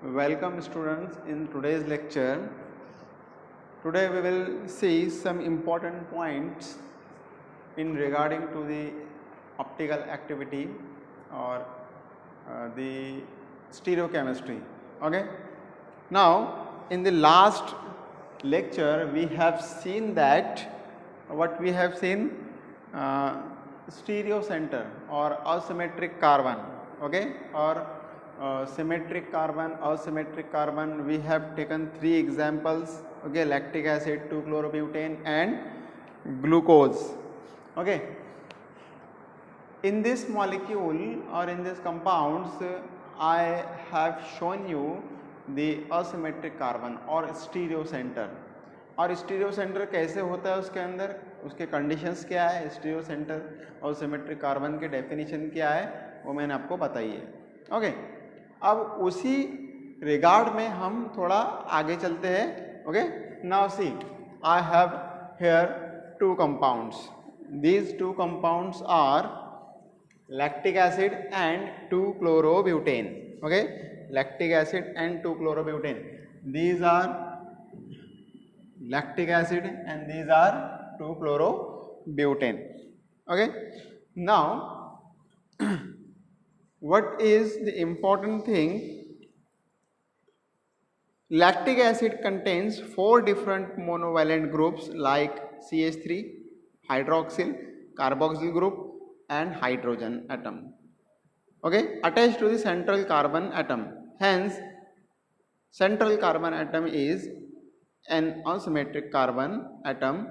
Welcome students in today's lecture. Today we will see some important points in regarding to the optical activity or the stereochemistry. Okay. Now in the last lecture we have seen that what we have seen stereo center or asymmetric carbon. Okay, or symmetric carbon, asymmetric carbon. We have taken three examples. Okay, lactic acid, 2-chlorobutane and glucose. Okay, in this molecule or in this compounds I have shown you the asymmetric carbon और stereo centre. और stereo centre कैसे होता है, उसके अंदर उसके conditions क्या है, स्टीरियो सेंटर और सिमेट्रिक कार्बन के डेफिनेशन क्या है वो मैंने आपको बताई है. ओके, अब उसी रिगार्ड में हम थोड़ा आगे चलते हैं. Okay, now see I have here two compounds. These two compounds are lactic acid and 2-chlorobutane. Okay, lactic acid and 2-chlorobutane. These are lactic acid and these are 2-chlorobutane. Okay, now what is the important thing? Lactic acid contains 4 different monovalent groups like CH3, hydroxyl, carboxyl group and hydrogen atom. Okay, attached to the central carbon atom. Hence central carbon atom is an asymmetric carbon atom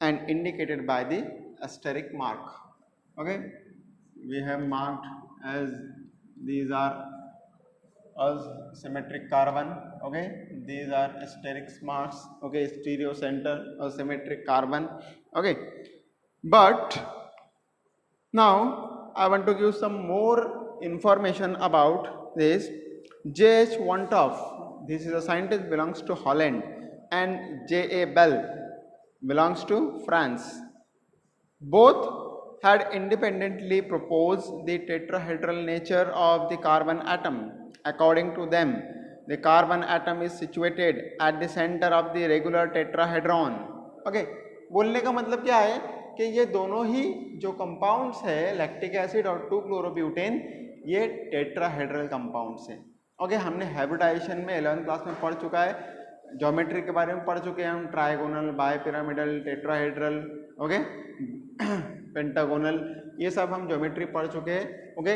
and indicated by the asterisk mark. Okay, we have marked as these are asymmetric carbon. Okay, these are asterisk marks. Okay, stereo center asymmetric carbon. Okay, but now I want to give some more information about this. J.H. Wantoff, this is a scientist, belongs to Holland, and J.A. Bell belongs to France. Both had independently proposed the tetrahedral nature of the carbon atom. According to them, the carbon atom is situated at the center of the regular tetrahedron. Okay, बोलने का मतलब क्या है कि ये दोनों ही जो compounds है लैक्टिक एसिड और 2-क्लोरोब्यूटेन ये टेट्राहेड्रल कंपाउंड्स हैं. ओके, हमने हाइब्रिडाइजेशन में 11th क्लास में पढ़ चुका है, ज्योमेट्री के बारे में पढ़ चुके हैं हम, trigonal, bipyramidal, tetrahedral, okay, pentagonal, ये सब हम ज्योमेट्री पढ़ चुके हैं. Okay,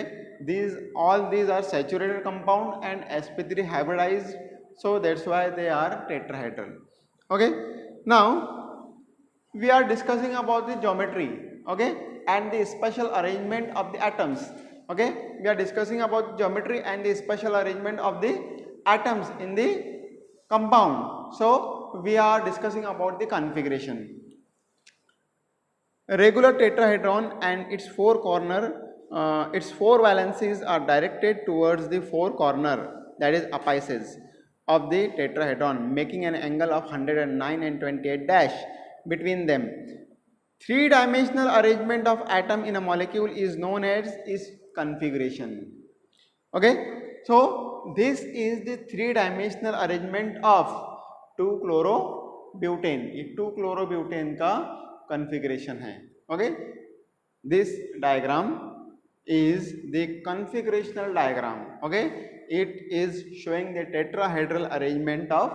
all these are saturated compound and sp3 hybridized, so that's why they are tetrahedral. Okay, now we are discussing about the geometry, okay, and the special arrangement of the atoms. Okay, we are discussing about geometry and the special arrangement of the atoms in the compound. So we are discussing about the configuration. A regular tetrahedron and its four valencies are directed towards the four corner, that is apices of the tetrahedron, making an angle of 109 and 28 dash between them. Three-dimensional arrangement of atom in a molecule is known as its configuration. Okay, so this is the three-dimensional arrangement of 2-chlorobutane. ये 2-chlorobutane का configuration है. Okay, this diagram is the configurational diagram. Okay, it is showing the tetrahedral arrangement of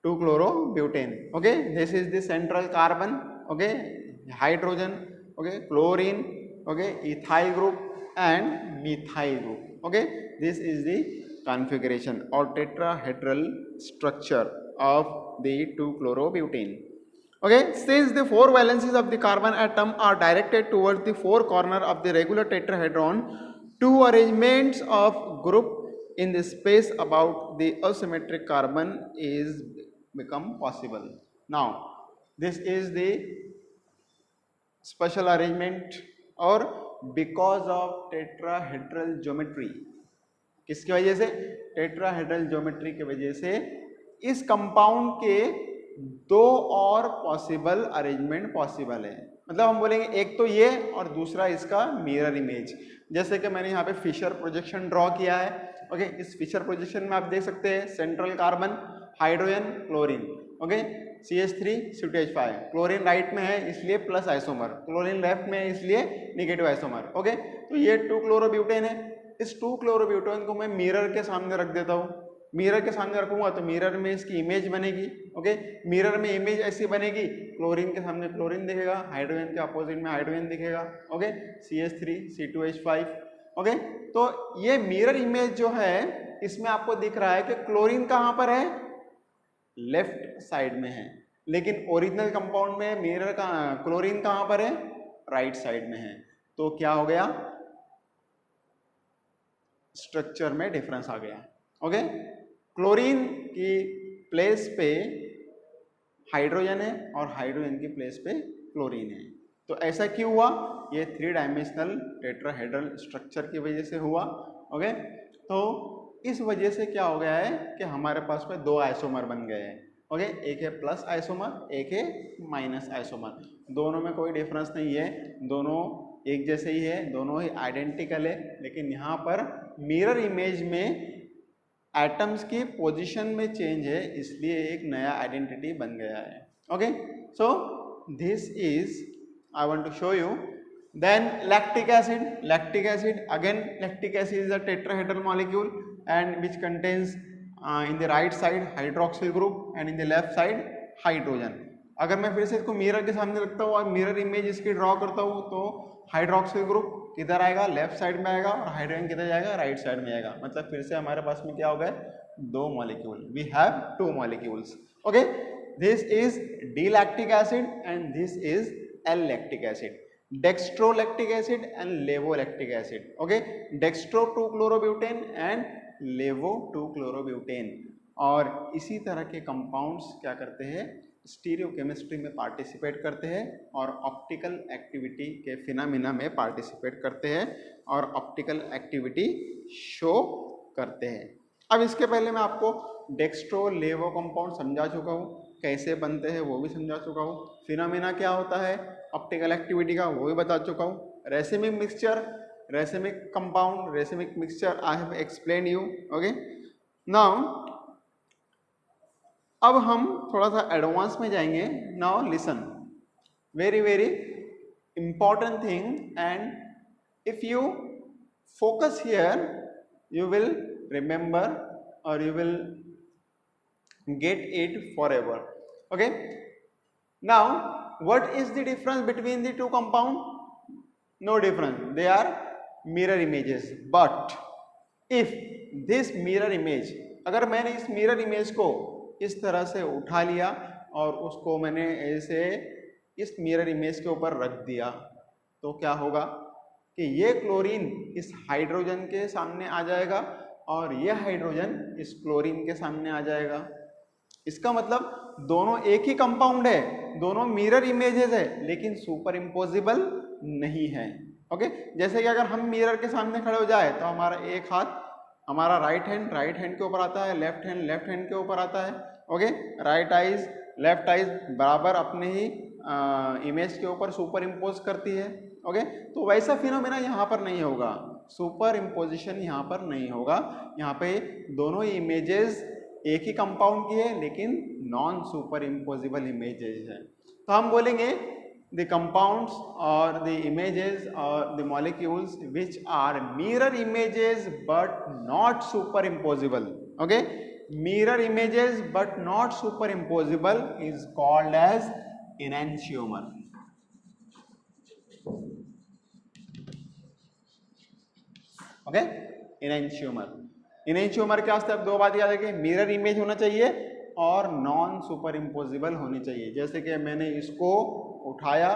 2-chlorobutane. Okay, this is the central carbon. Okay, hydrogen. Okay, chlorine. Okay, ethyl group and methyl group. Okay, this is the configuration or tetrahedral structure of the 2-chlorobutane. Okay, since the four valencies of the carbon atom are directed towards the four corner of the regular tetrahedron, two arrangements of group in the space about the asymmetric carbon is become possible. Now this is the special arrangement or because of tetrahedral geometry. किसकी वजह से? Tetrahedral geometry की वजह से इस compound के दो और पॉसिबल अरेंजमेंट पॉसिबल है. मतलब हम बोलेंगे एक तो ये और दूसरा इसका मिरर इमेज. जैसे कि मैंने यहाँ पे फिशर प्रोजेक्शन ड्रॉ किया है, ओके, इस फिशर पोजीशन में आप देख सकते हैं central carbon, hydrogen, chlorine, okay, CH3 chlorine right में है इसलिए प्लस आइसोमर, क्लोरीन लेफ्ट में है इसलिए नेगेटिव आइसोमर, ओके। तो ये 2 क्लोरोब्यूटेन है। इस 2 क्लोरोब्यूटेन को मैं मिरर के सामने रख देता हूँ। मिरर के सामने रखूंगा तो मिरर में इसकी इमेज बनेगी, ओके। मिरर में इमेज ऐसी बनेगी, क्लोरीन के सामने क्लोरीन दिखेगा, हाइड्रोजन के अपोजिट में हाइड्रोजन दिखेगा, ओके, CH3 ओके। तो ये मिरर इमेज जो है इसमें आपको दिख रहा है कि क्लोरीन कहाँ पर है, लेफ्ट साइड में है, लेकिन ओरिजिनल कंपाउंड में मिरर का क्लोरीन कहाँ पर है, राइट साइड में है। तो क्या हो गया, स्ट्रक्चर में डिफरेंस आ गया, ओके। क्लोरीन की प्लेस पे हाइड्रोजन है और हाइड्रोजन की प्लेस पे क्लोरीन है। तो ऐसा क्यों हुआ, ये 3 डायमेंशनल टेट्राहेड्रल स्ट्रक्चर की वजह से हुआ, ओके। तो इस वजह से क्या हो गया है कि हमारे पास में 2 आइसोमर बन गए हैं, ओके। एक है प्लस आइसोमर, एक है माइनस आइसोमर। दोनों में कोई डिफरेंस नहीं है, दोनों एक जैसे ही है, दोनों ही आइडेंटिकल है, लेकिन यहाँ पर मिरर इमेज में एटम्स की पोजीशन में चेंज है, इसलिए एक नया आइडेंटिटी बन गया है, okay. So this is I want to show you. Then lactic acid again, lactic acid is a tetrahedral molecule and which contains in the right side hydroxyl group and in the left side hydrogen. अगर मैं फिर से इसको mirror के सामने रखता हूँ और मिरर इमेज इसकी ड्रॉ करता हूँ तो हाइड्रोक्सिल ग्रुप किधर आएगा, लेफ्ट साइड में आएगा, और हाइड्रोजन किधर जाएगा, राइट साइड में आएगा। मतलब फिर से हमारे पास में क्या हो गया, 2 molecule, we have 2 molecules, okay. This is D lactic acid and this is L lactic acid, dextrolactic acid and levolactic acid, okay. Dextro 2 chlorobutane and levo 2 chlorobutane. और इसी तरह के कंपाउंड्स क्या करते हैं, स्टीरियोकेमिस्ट्री में पार्टिसिपेट करते हैं और ऑप्टिकल एक्टिविटी के फिनोमेना में पार्टिसिपेट करते हैं और ऑप्टिकल एक्टिविटी शो करते हैं। अब इसके पहले मैं आपको डेक्स्ट्रो लेवो कंपाउंड समझा चुका हूँ, कैसे बनते हैं वो भी समझा चुका हूँ, फिनोमेना क्या होता है ऑप्टिकल एक्टिविटी का वो भी बता चुका हूँ। Racemic mixture, racemic compound, racemic mixture I have explain you, okay. Now अब हम थोड़ा सा एडवांस में जाएंगे। Now listen, very very important thing, and if you focus here you will remember or you will get it forever, okay. Now what is the difference between the two compound? No difference, they are mirror images. But if this mirror image, अगर मैंने इस mirror image को इस तरह से उठा लिया और उसको मैंने ऐसे इस mirror image के ऊपर रख दिया तो क्या होगा कि ये क्लोरीन इस हाइड्रोजन के सामने आ जाएगा और ये हाइड्रोजन इस क्लोरीन के सामने आ जाएगा। इसका मतलब दोनों एक ही कंपाउंड है, दोनों मिरर इमेजेस है, लेकिन सुपर इम्पोजिबल नहीं है, ओके। जैसे कि अगर हम मिरर के सामने खड़े हो जाए तो हमारा एक हाथ हमारा राइट हैंड के ऊपर आता है, लेफ्ट हैंड के ऊपर आता है, okay. Right eyes left eyes बराबर अपने ही इमेज के ऊपर सुपर इम्पोज करती है, ओके। तो वैसा फिनोमेना यहाँ पर नहीं होगा, सुपर इम्पोजिशन यहाँ पर नहीं होगा। यहाँ पे दोनों ही इमेजेस एक ही कंपाउंड की है लेकिन नॉन सुपर इम्पोजिबल इमेजेस है। तो हम बोलेंगे द कंपाउंड्स और द इमेजेस और the molecules which are mirror images but not superimposable, okay. Mirror images but not superimposable is called as enantiomer, okay. enantiomer के वास्ते अब 2 बात याद रखिए, मिरर इमेज होना चाहिए और नॉन सुपर इम्पोजिबल होनी चाहिए। जैसे कि मैंने इसको उठाया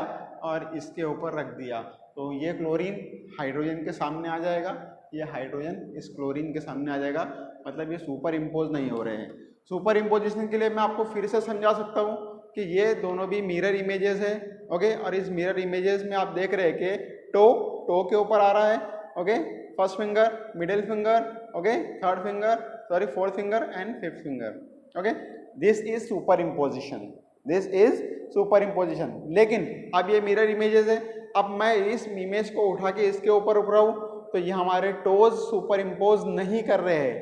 और इसके ऊपर रख दिया तो ये क्लोरीन हाइड्रोजन के सामने आ जाएगा, ये हाइड्रोजन इस क्लोरीन के सामने आ जाएगा, मतलब ये सुपर इम्पोज नहीं हो रहे हैं। सुपर इम्पोजिशन के लिए मैं आपको फिर से समझा सकता हूँ कि ये दोनों भी मिरर इमेजेस है, ओके। और इस मिरर इमेजेस में आप देख रहे हैं कि टो के ऊपर आ रहा है, okay. First finger, middle finger, okay, third finger, sorry fourth finger and fifth finger, okay. This is super imposition, this is super imposition. लेकिन अब ये मिरर इमेजेस है, अब मैं इस इमेज को उठा के इसके ऊपर रख रहा हूँ तो ये हमारे टोज सुपर इम्पोज नहीं कर रहे हैं,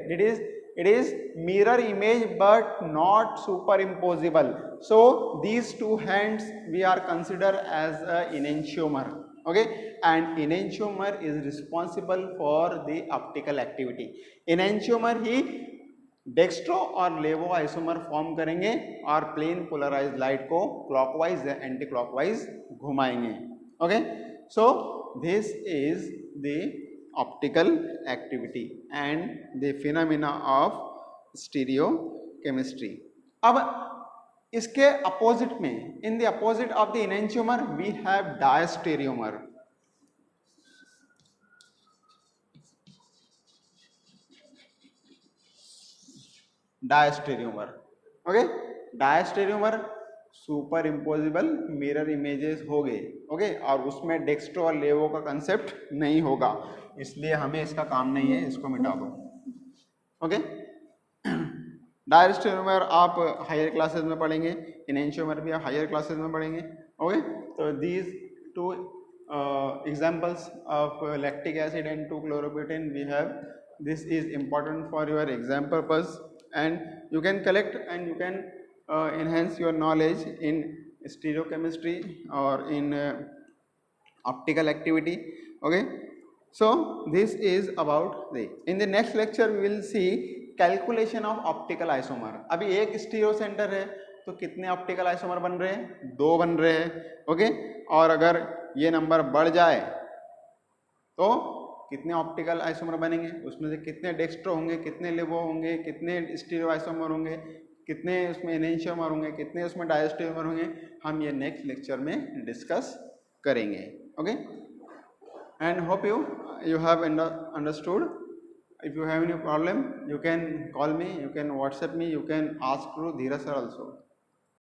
it is mirror image but not superimposable. So these two hands we are considered as a enantiomer, okay, and enantiomer is responsible for the optical activity. enantiomer ही डेक्स्ट्रो और levo isomer form करेंगे और plane polarised light को clockwise या anti clockwise घुमाएंगे, okay. So this is the optical activity and the phenomena of stereochemistry. अब इसके opposite में, in the opposite of the enantiomer we have diastereomer. Diastereomer, okay. Diastereomer super impossible mirror images हो गए, okay, और उसमें dextro और लेवो का कंसेप्ट नहीं होगा, इसलिए हमें इसका काम नहीं है, इसको मिटा दो, ओके. डायस्टेरियोमर आप हायर क्लासेस में पढ़ेंगे, एनेंटियोमर भी आप हायर क्लासेस में पढ़ेंगे, ओके. तो these two examples of lactic acid and 2-chlorobutyne we have. This is important for your exam purpose and you can collect and you can enhance your knowledge in stereochemistry or in optical activity, okay. So this is about the, in the next lecture we will see calculation of optical isomer. अभी एक stereo centre है तो कितने optical isomer बन रहे हैं? 2 बन रहे हैं, ओके. और अगर ये नंबर बढ़ जाए तो कितने ऑप्टिकल आइसोमर बनेंगे, उसमें से कितने डेक्स्ट्रो होंगे, कितने लेवो होंगे, कितने स्टीरियो आइसोमर होंगे, कितने उसमें एनेंटियोमर होंगे, कितने उसमें डायस्टेरियोमर होंगे, हम ये नेक्स्ट लेक्चर में डिस्कस करेंगे, okay. And hope you have understood. If you have any problem you can call me, you can WhatsApp me, you can ask through Dheeraj sir also.